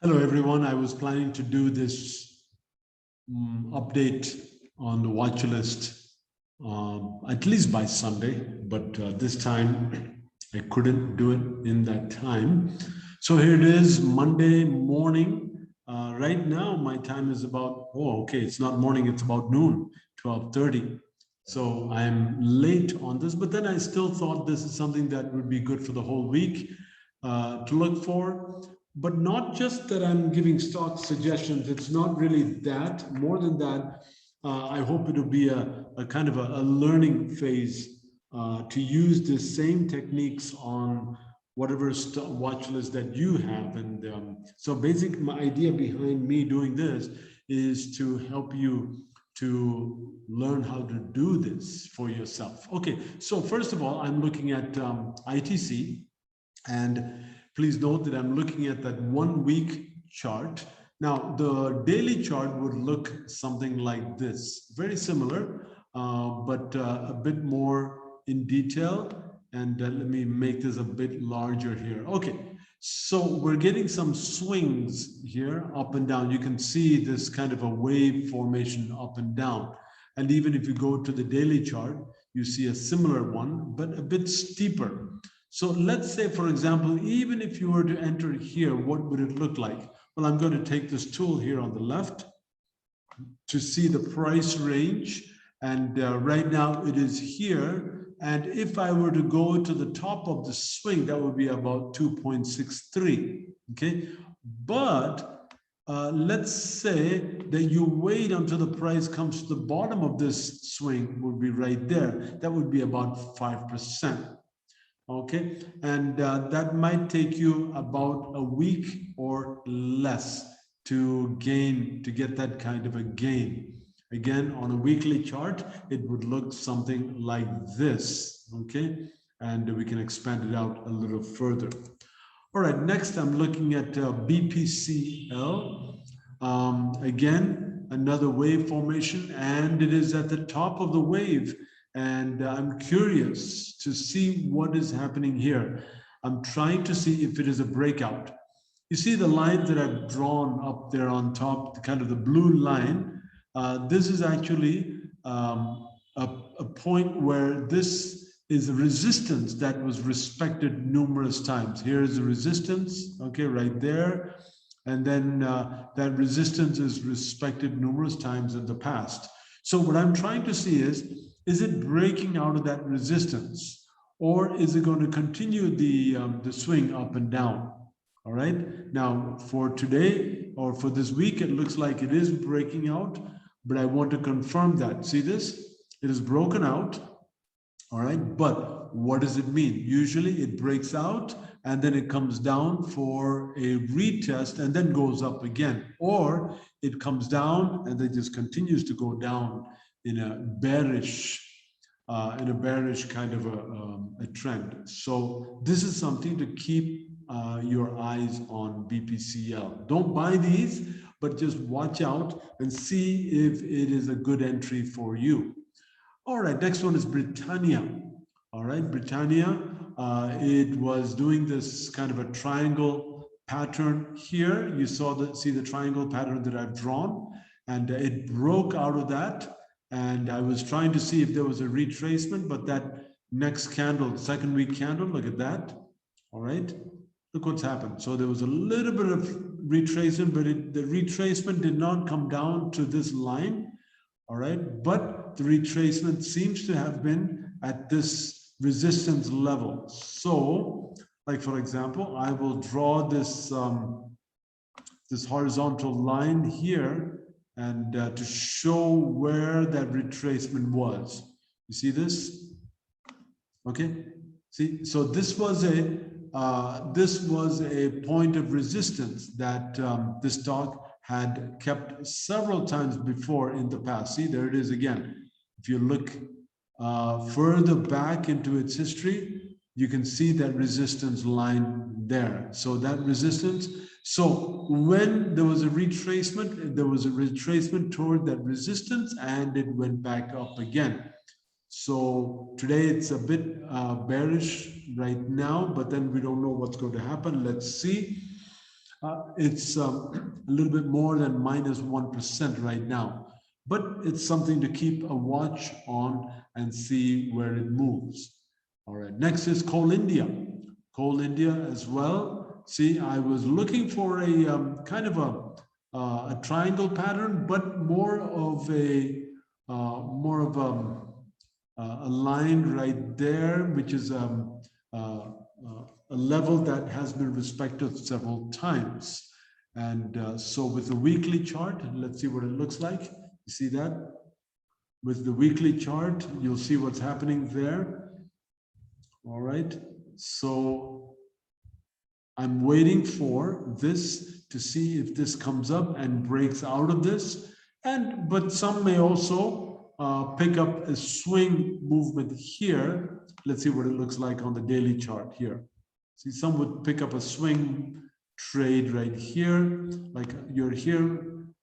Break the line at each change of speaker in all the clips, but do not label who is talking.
Hello, everyone. I was planning to do this update on the watch list at least by Sunday, but this time I couldn't do it in that time. So here it is, Monday morning. Right now, my time is about, it's not morning, it's about noon, 12:30. So I'm late on this, but then I still thought this is something that would be good for the whole week to look for. But not just that I'm giving stock suggestions, it's not really that. More than that, I hope it'll be a kind of a learning phase to use the same techniques on whatever watch list that you have. And so basically my idea behind me doing this is to help you to learn how to do this for yourself. Okay, so first of all, I'm looking at ITC, and please note that I'm looking at that 1 week chart. Now, the daily chart would look something like this, very similar, but a bit more in detail. And let me make this a bit larger here. Okay, so we're getting some swings here, up and down. You can see this kind of a wave formation up and down. And even if you go to the daily chart, you see a similar one, but a bit steeper. So let's say, for example, even if you were to enter here, what would it look like? Well, I'm going to take this tool here on the left to see the price range. And right now it is here. And if I were to go to the top of the swing, that would be about 2.63. Okay. But let's say that you wait until the price comes to the bottom of this swing, would be right there. That would be about 5%. Okay, and that might take you about a week or less to get that kind of a gain. Again, on a weekly chart, it would look something like this. Okay, and we can expand it out a little further. All right, next I'm looking at BPCL. Again, another wave formation, and it is at the top of the wave. And I'm curious to see what is happening here. I'm trying to see if it is a breakout. You see the line that I've drawn up there on top, kind of the blue line. This is actually a point where this is a resistance that was respected numerous times. Here is the resistance, okay, right there. And then that resistance is respected numerous times in the past. So what I'm trying to see is it breaking out of that resistance, or is it going to continue the swing up and down? All right. Now, for today or for this week, it looks like it is breaking out, but I want to confirm that. See this? It is broken out. All right. But what does it mean? Usually it breaks out and then it comes down for a retest and then goes up again, or it comes down and then just continues to go down in a bearish kind of a trend. So this is something to keep your eyes on BPCL. Don't buy these, but just watch out and see if it is a good entry for you. All right, next one is Britannia. All right, Britannia, it was doing this kind of a triangle pattern here. You see the triangle pattern that I've drawn, and it broke out of that. And I was trying to see if there was a retracement, but that next candle, second week candle, look at that. All right, look what's happened. So there was a little bit of retracement, but the retracement did not come down to this line. All right, but the retracement seems to have been at this resistance level. So, like for example, I will draw this this horizontal line here, and to show where that retracement was. You see this? Okay. See, so this was a point of resistance that this stock had kept several times before in the past. See, there it is again. If you look further back into its history, you can see that resistance line there. So that resistance. So when there was a retracement toward that resistance, and it went back up again. So today it's a bit bearish right now, but then we don't know what's going to happen. Let's see. It's a little bit more than -1% right now, but it's something to keep a watch on and see where it moves. All right, next is Coal India. Coal India as well. See, I was looking for a kind of a triangle pattern, but more of a line right there, which is a level that has been respected several times. And so with the weekly chart, let's see what it looks like. You see that? With the weekly chart, you'll see what's happening there. All right. So I'm waiting for this to see if this comes up and breaks out of this. But some may also pick up a swing movement here. Let's see what it looks like on the daily chart here. See, some would pick up a swing trade right here, like you're here.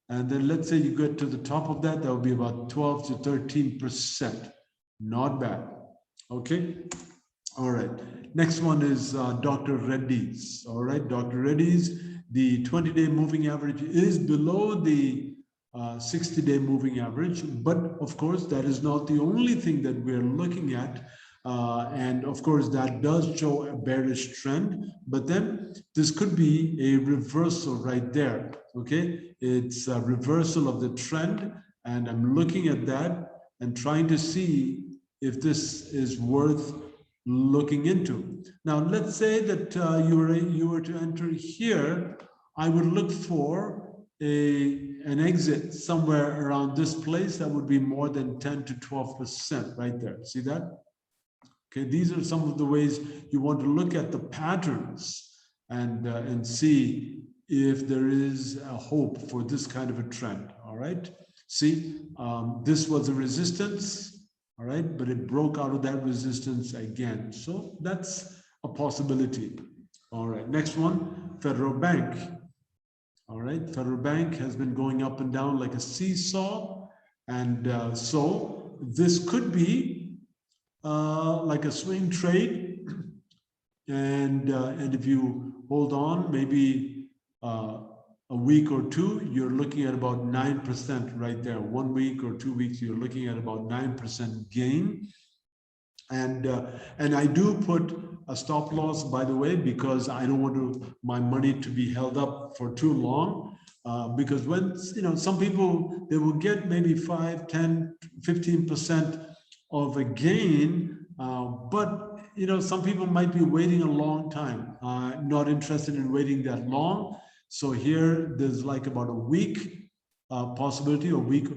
And then let's say you get to the top of that, that would be about 12 to 13%. Not bad. Okay. All right. Next one is Dr. Reddy's. All right. Dr. Reddy's, the 20-day moving average is below the 60-day moving average. But of course, that is not the only thing that we're looking at. And of course, that does show a bearish trend, but then this could be a reversal right there. Okay, it's a reversal of the trend, and I'm looking at that and trying to see if this is worth looking into. Now, let's say that you were to enter here. I would look for an exit somewhere around this place that would be more than 10 to 12% right there. See that? Okay, these are some of the ways you want to look at the patterns and see if there is a hope for this kind of a trend. All right. See, this was a resistance. All right, but it broke out of that resistance again. So that's a possibility. All right, next one, Federal Bank. All right, Federal Bank has been going up and down like a seesaw. And so this could be like a swing trade. And if you hold on, maybe a week or two, you're looking at about 9% right there. 1 week or 2 weeks, you're looking at about 9% gain. And I do put a stop loss, by the way, because I don't want my money to be held up for too long. Because when, some people, they will get maybe 5, 10, 15% of a gain, but some people might be waiting a long time, not interested in waiting that long. So here, there's like about a week possibility, a week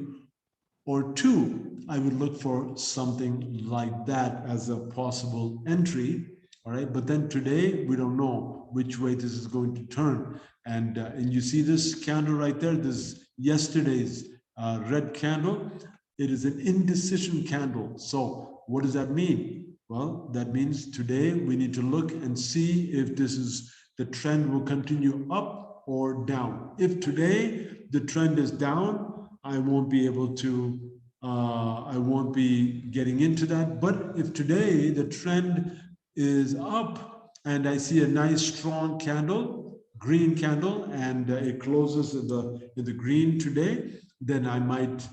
or two. I would look for something like that as a possible entry. All right, but then today we don't know which way this is going to turn. And you see this candle right there, this yesterday's red candle. It is an indecision candle. So what does that mean? Well, that means today we need to look and see if the trend will continue up or down. If today the trend is down, I won't be able to, I won't be getting into that. But if today the trend is up and I see a nice strong candle, green candle, and it closes in the green today, then I might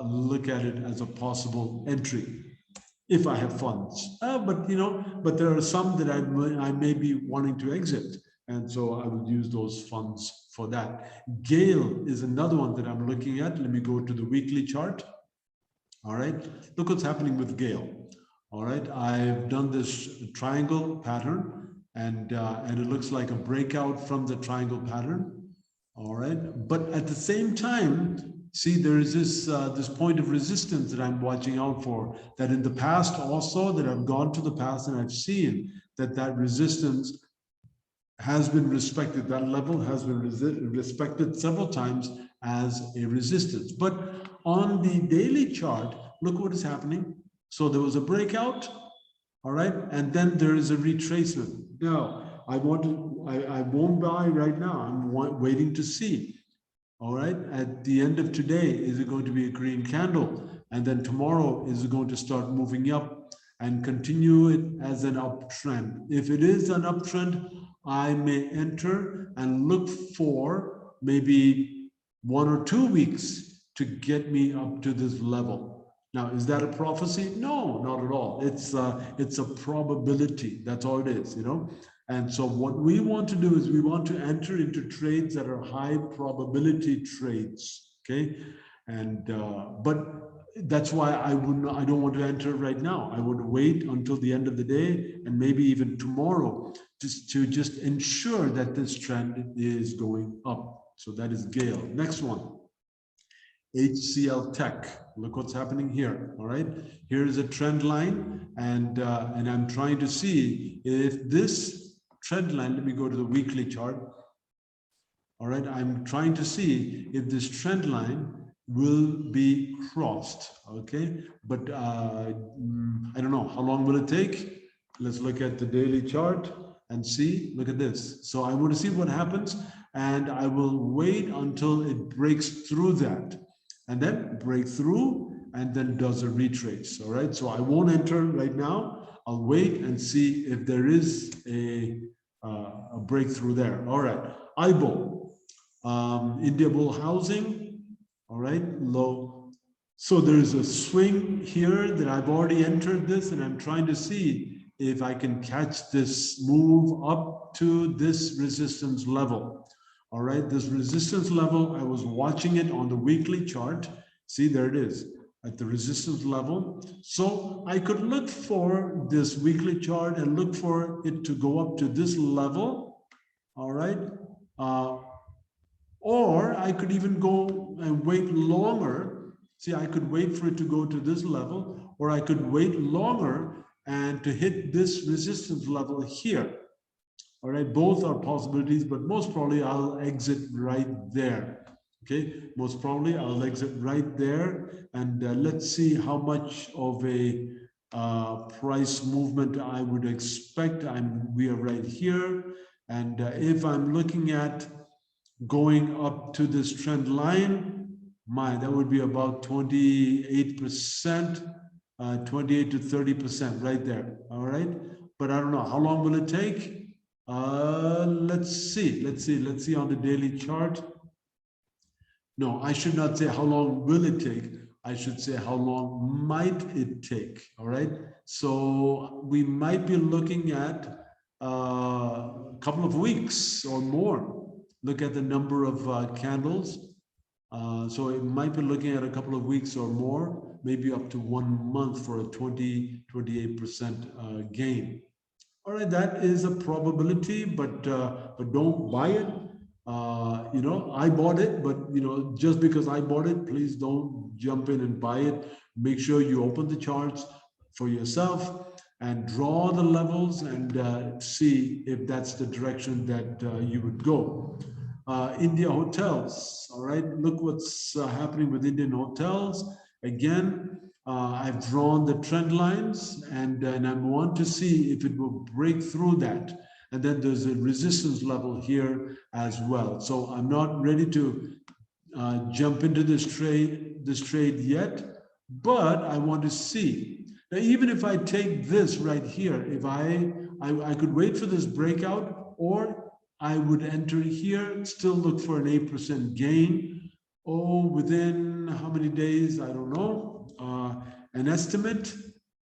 look at it as a possible entry if I have funds. But there are some that I may be wanting to exit. And so I would use those funds for that. GAIL is another one that I'm looking at. Let me go to the weekly chart. All right, look what's happening with GAIL. All right, I've done this triangle pattern, and it looks like a breakout from the triangle pattern. All right, but at the same time, see, there is this point of resistance that I'm watching out for, that in the past also, that I've gone to the past and I've seen that resistance has been respected. That level has been respected several times as a resistance. But on the daily chart, look what is happening. So there was a breakout, all right, and then there is a retracement. Now, I won't buy right now. I'm waiting to see. All right, at the end of today, is it going to be a green candle? And then tomorrow, is it going to start moving up and continue it as an uptrend? If it is an uptrend, I may enter and look for maybe 1 or 2 weeks to get me up to this level. Now, is that a prophecy? No, not at all. It's a probability. That's all it is, you know. And so what we want to do is we want to enter into trades that are high probability trades, okay? And but that's why I don't want to enter right now. I would wait until the end of the day and maybe even tomorrow just to ensure that this trend is going up. So that is GAIL. Next one, HCL Tech. Look what's happening here. All right, here is a trend line, and I'm trying to see if this trend line. Let me go to the weekly chart. All right, I'm trying to see if this trend line will be crossed, okay? But I don't know, how long will it take? Let's look at the daily chart and see. Look at this. So I want to see what happens, and I will wait until it breaks through that, and then break through, and then does a retrace, all right? So I won't enter right now. I'll wait and see if there is a breakthrough there. All right, IBO, India Bull Housing, all right, low. So there's a swing here that I've already entered this, and I'm trying to see if I can catch this move up to this resistance level. All right, this resistance level, I was watching it on the weekly chart. See, there it is at the resistance level. So I could look for this weekly chart and look for it to go up to this level. All right. Or I could even go and wait longer. See, I could wait for it to go to this level, or I could wait longer and to hit this resistance level here. All right, both are possibilities, but most probably I'll exit right there. Okay, most probably I'll exit right there, and let's see how much of a price movement I would expect. We are right here, and if I'm looking at going up to this trend line, that would be about 28%, 28 to 30% right there. All right, but I don't know how long will it take. Let's see on the daily chart. No, I should not say how long will it take. I should say how long might it take. All right, so we might be looking at a couple of weeks or more. Look at the number of candles. So it might be looking at a couple of weeks or more, maybe up to 1 month for a 28% gain. All right, that is a probability, but don't buy it. You know, I bought it, but you know, just because I bought it, please don't jump in and buy it. Make sure you open the charts for yourself and draw the levels and see if that's the direction that you would go. India hotels, all right, look what's happening with Indian hotels. Again, I've drawn the trend lines, and I want to see if it will break through that. And then there's a resistance level here as well. So I'm not ready to jump into this trade yet, but I want to see. Now, even if I take this right here, if I could wait for this breakout, or I would enter here, still look for an 8% gain. Oh, within how many days? I don't know. An estimate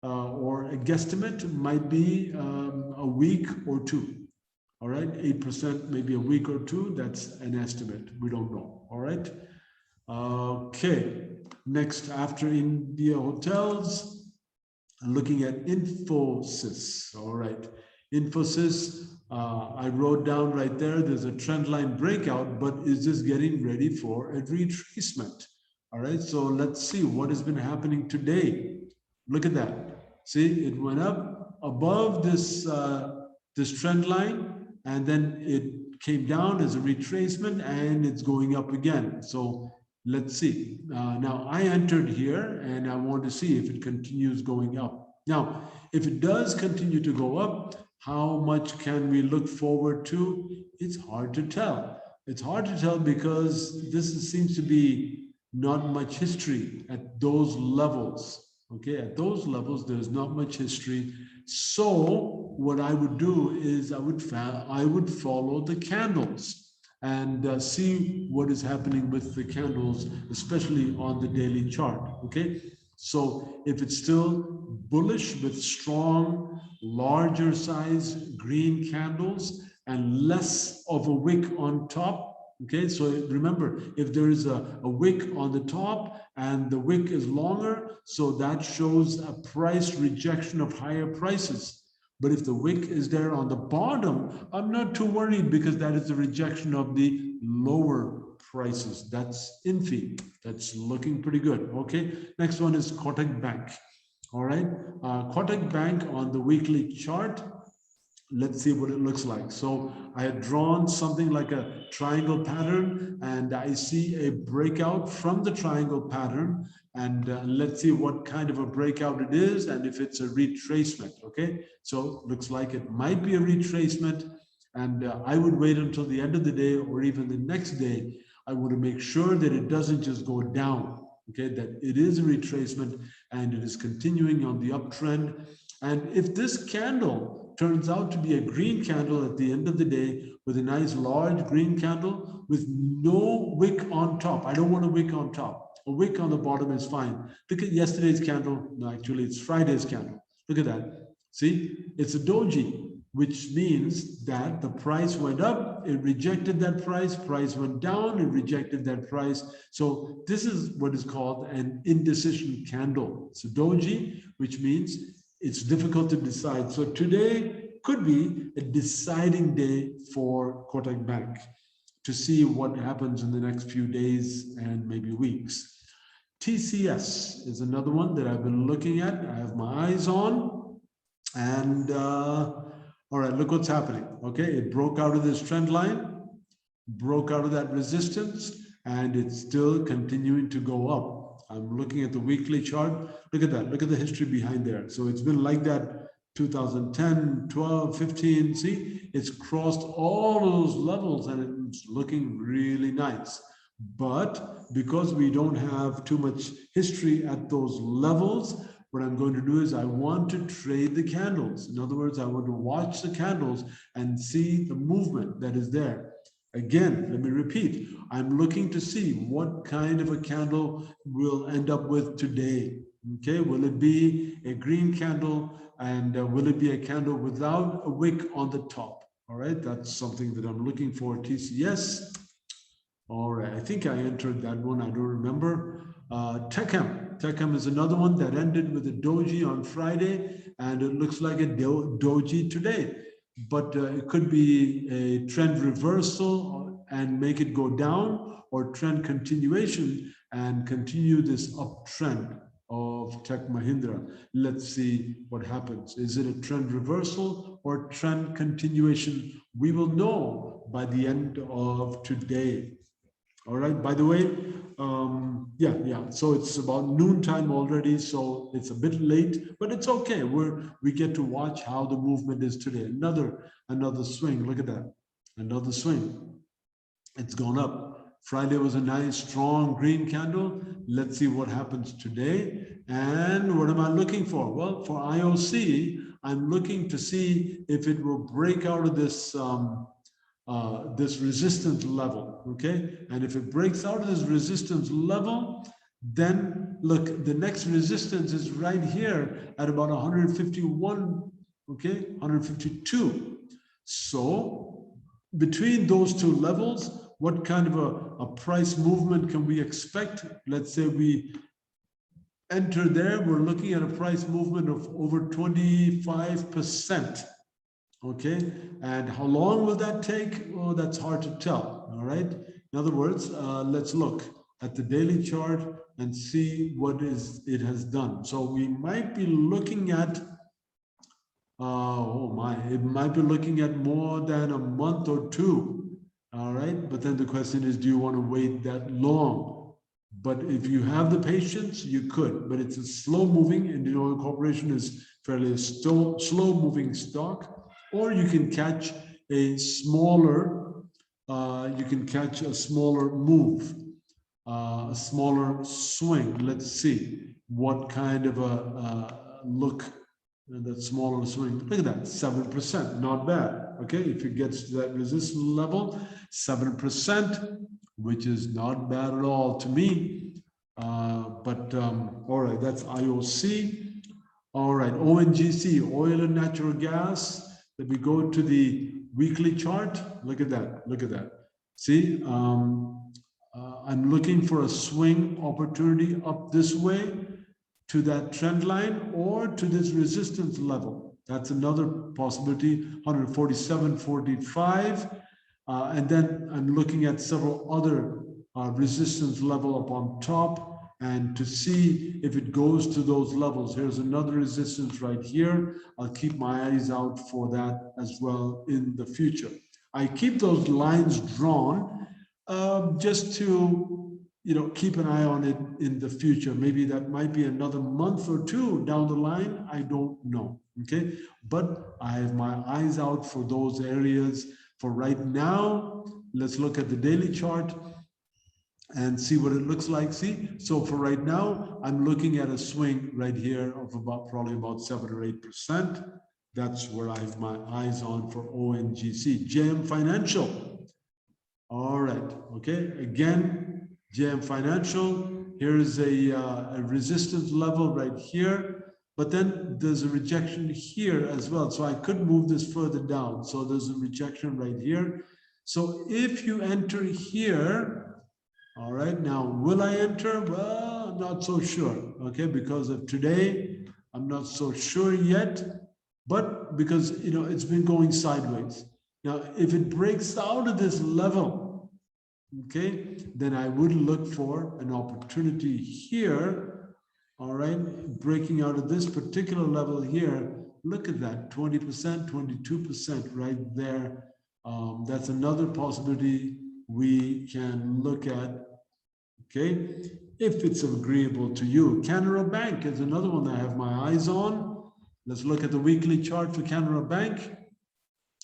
or a guesstimate might be a week or two. All right, 8%, maybe a week or two. That's an estimate. We don't know. All right. Okay. Next, after India hotels, I'm looking at INFOSYS. All right, INFOSYS. I wrote down right there. There's a trend line breakout, but is this getting ready for a retracement? All right. So let's see what has been happening today. Look at that. See, it went up above this this trend line, and then it came down as a retracement, and it's going up again. So let's see. Now I entered here, and I want to see if it continues going up. Now, if it does continue to go up, how much can we look forward to? It's hard to tell. It's hard to tell because this seems to be not much history at those levels. Okay, at those levels, there's not much history. So what I would do is I would follow the candles and see what is happening with the candles, especially on the daily chart. Okay, so if it's still bullish with strong, larger size green candles and less of a wick on top. Okay, so remember, if there is a wick on the top and the wick is longer, so that shows a price rejection of higher prices. But if the wick is there on the bottom, I'm not too worried because that is a rejection of the lower prices. That's INFI. That's looking pretty good. Okay, next one is Kotak Bank. All right, Kotak Bank on the weekly chart. Let's see what it looks like. So I had drawn something like a triangle pattern, and I see a breakout from the triangle pattern. And let's see what kind of a breakout it is and if it's a retracement. Okay, so looks like it might be a retracement. And I would wait until the end of the day or even the next day. I want to make sure that it doesn't just go down. Okay, that it is a retracement and it is continuing on the uptrend. And if this candle turns out to be a green candle at the end of the day with a nice large green candle with no wick on top, I don't want a wick on top. A wick on the bottom is fine. Look at yesterday's candle. No, actually, it's Friday's candle. Look at that. See, it's a doji, which means that the price went up, it rejected that price went down, it rejected that price. So this is what is called an indecision candle. It's a doji, which means it's difficult to decide. So today could be a deciding day for Kotak Bank to see what happens in the next few days and maybe weeks. TCS is another one that I've been looking at. I have my eyes on. And all right, look what's happening. Okay, it broke out of this trend line, broke out of that resistance, and it's still continuing to go up. I'm looking at the weekly chart. Look at that. Look at the history behind there. So it's been like that 2010, 12, 15. See, it's crossed all those levels and it's looking really nice. But because we don't have too much history at those levels, what I'm going to do is I want to trade the candles. In other words, I want to watch the candles and see the movement that is there. Again, let me repeat, I'm looking to see what kind of a candle we'll end up with today. Okay, will it be a green candle and will it be a candle without a wick on the top? All right, that's something that I'm looking for. TCS. All right, I think I entered that one. I don't remember. Techem is another one that ended with a doji on Friday, and it looks like a doji today. But it could be a trend reversal and make it go down, or trend continuation and continue this uptrend of Tech Mahindra. Let's see what happens. Is it a trend reversal or trend continuation? We will know by the end of today. All right, by the way, so it's about noontime already, so it's a bit late, but it's okay. We get to watch how the movement is today. Another swing. Look at that. Another swing. It's gone up. Friday was a nice, strong green candle. Let's see what happens today. And what am I looking for? Well, for IOC, I'm looking to see if it will break out of this this resistance level, okay? And if it breaks out of this resistance level, then look, the next resistance is right here at about 151, okay, 152. So between those two levels, what kind of a price movement can we expect? Let's say we enter there, we're looking at a price movement of over 25%. Okay, and how long will that take? Oh, that's hard to tell. All right. In other words, let's look at the daily chart and see what it has done. So we might be looking at, it might be looking at more than a month or two. All right. But then the question is, do you want to wait that long? But if you have the patience, you could. But it's a slow moving, Indian Oil Corporation is fairly a slow moving stock. Or you can catch a smaller, move, a smaller swing. Let's see what kind of a look and that smaller swing. Look at that, 7%, not bad. Okay, if it gets to that resistance level, 7%, which is not bad at all to me. All right, that's IOC. All right, ONGC, oil and natural gas. Let me go to the weekly chart. Look at that. Look at that. See, I'm looking for a swing opportunity up this way to that trend line or to this resistance level. That's another possibility, 147.45. And then I'm looking at several other resistance level up on top, and to see if it goes to those levels. Here's another resistance right here. I'll keep my eyes out for that as well in the future. I keep those lines drawn just to, you know, keep an eye on it in the future. Maybe that might be another month or two down the line. I don't know. Okay, but I have my eyes out for those areas. For right now, let's look at the daily chart and see what it looks like. See, so for right now, I'm looking at a swing right here of probably about 7 or 8%. That's where I have my eyes on for ONGC. JM Financial. All right. Okay. Again, JM Financial. Here's a resistance level right here. But then there's a rejection here as well. So I could move this further down. So there's a rejection right here. So if you enter here, all right, now will I enter? Well, I'm not so sure. Okay, because of today, I'm not so sure yet. But because, you know, it's been going sideways. Now, if it breaks out of this level, okay, then I would look for an opportunity here. All right, breaking out of this particular level here. Look at that, 20%, 22% right there. That's another possibility we can look at. Okay, if it's agreeable to you. Canara Bank is another one that I have my eyes on. Let's look at the weekly chart for Canara Bank.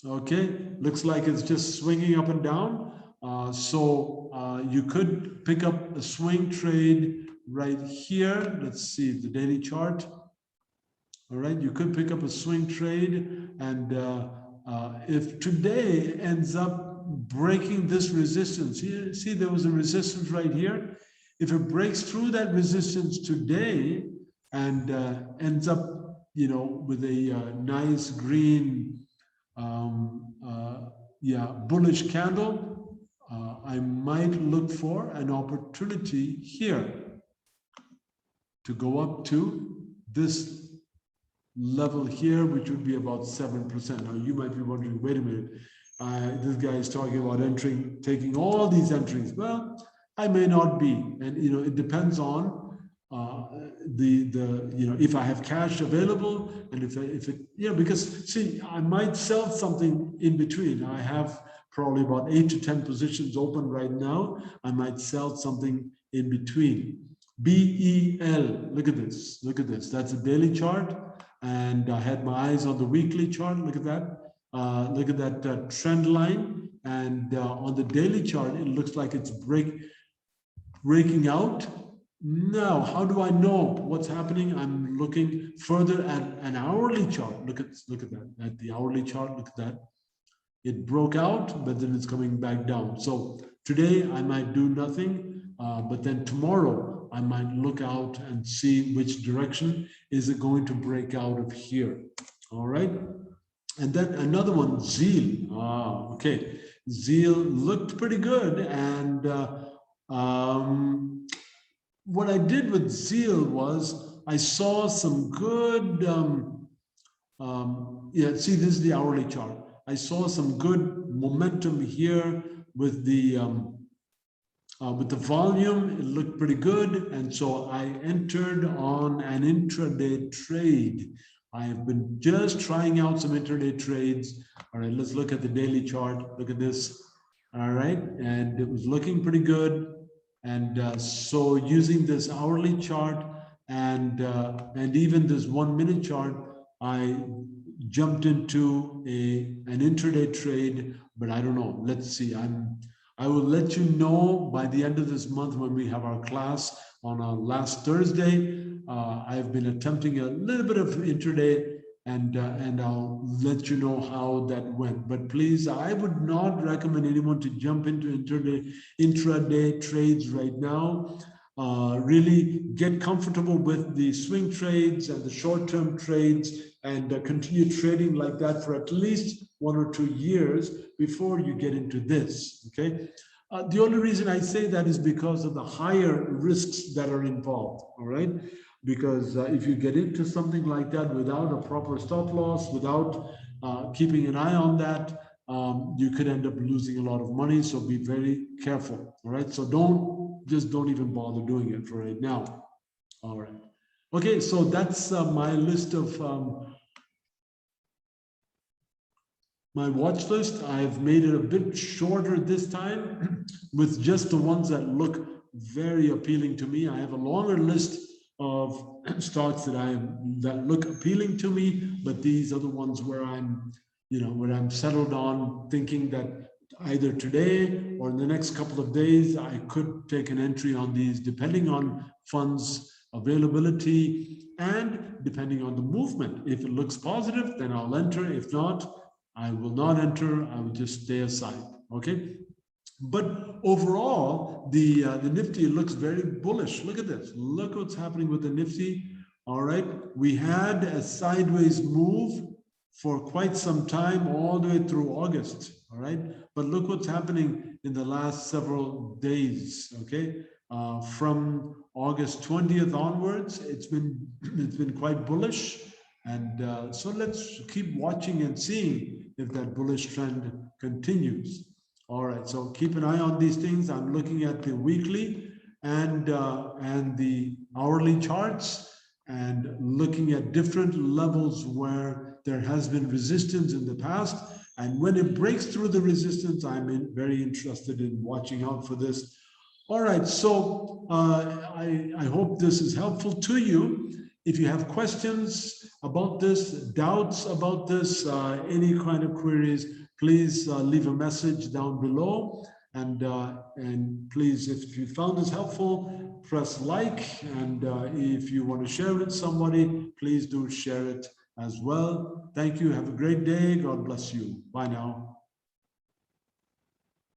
Okay, looks like it's just swinging up and down. You could pick up a swing trade right here. Let's see the daily chart. All right, you could pick up a swing trade, and if today ends up breaking this resistance, see there was a resistance right here. If it breaks through that resistance today and ends up, you know, with a nice green, bullish candle, I might look for an opportunity here to go up to this level here, which would be about 7%. Now you might be wondering, wait a minute, this guy is talking about entering, taking all these entries. Well, I may not be, and you know, it depends on if I have cash available, and if it, you know, because see, I might sell something in between. I have probably about 8 to 10 positions open right now. I might sell something in between. BEL, look at this, that's a daily chart, and I had my eyes on the weekly chart. Look at that. Look at that trend line, and on the daily chart, it looks like it's breaking out. Now, how do I know what's happening? I'm looking further at an hourly chart. Look at that, at the hourly chart. Look at that. It broke out, but then it's coming back down. So today I might do nothing, but then tomorrow I might look out and see which direction is it going to break out of here. All right. And then another one, zeal. Okay. Zeal looked pretty good. And what I did with zeal was I saw some good, see, this is the hourly chart. I saw some good momentum here with the volume. It looked pretty good. And so I entered on an intraday trade. I have been just trying out some intraday trades. All right, let's look at the daily chart. Look at this. All right, and it was looking pretty good. And so using this hourly chart and even this 1 minute chart, I jumped into an intraday trade, but I don't know. Let's see. I will let you know by the end of this month when we have our class on our last Thursday. I've been attempting a little bit of intraday and I'll let you know how that went. But please, I would not recommend anyone to jump into intraday trades right now. Really get comfortable with the swing trades and the short-term trades, and continue trading like that for at least 1 or 2 years before you get into this, okay? The only reason I say that is because of the higher risks that are involved, all right? Because if you get into something like that without a proper stop loss, without keeping an eye on that, you could end up losing a lot of money. So be very careful, all right? So don't even bother doing it for right now, all right? Okay, so that's my list of my watch list. I've made it a bit shorter this time with just the ones that look very appealing to me. I have a longer list of stocks that look appealing to me, but these are the ones where I'm settled on, thinking that either today or in the next couple of days, I could take an entry on these, depending on funds availability and depending on the movement. If it looks positive, then I'll enter. If not, I will not enter. I will just stay aside. Okay. But overall, the Nifty looks very bullish. Look at this. Look what's happening with the Nifty. All right. We had a sideways move for quite some time, all the way through August. All right. But look what's happening in the last several days. Okay. From August 20th onwards, it's been quite bullish. And so let's keep watching and seeing if that bullish trend continues. All right, so keep an eye on these things. I'm looking at the weekly and the hourly charts, and looking at different levels where there has been resistance in the past. And when it breaks through the resistance, I'm very interested in watching out for this. All right, so I hope this is helpful to you. If you have questions about this, doubts about this, any kind of queries, please leave a message down below. And please, if you found this helpful, press like. And if you want to share it with somebody, please do share it as well. Thank you. Have a great day. God bless you. Bye now.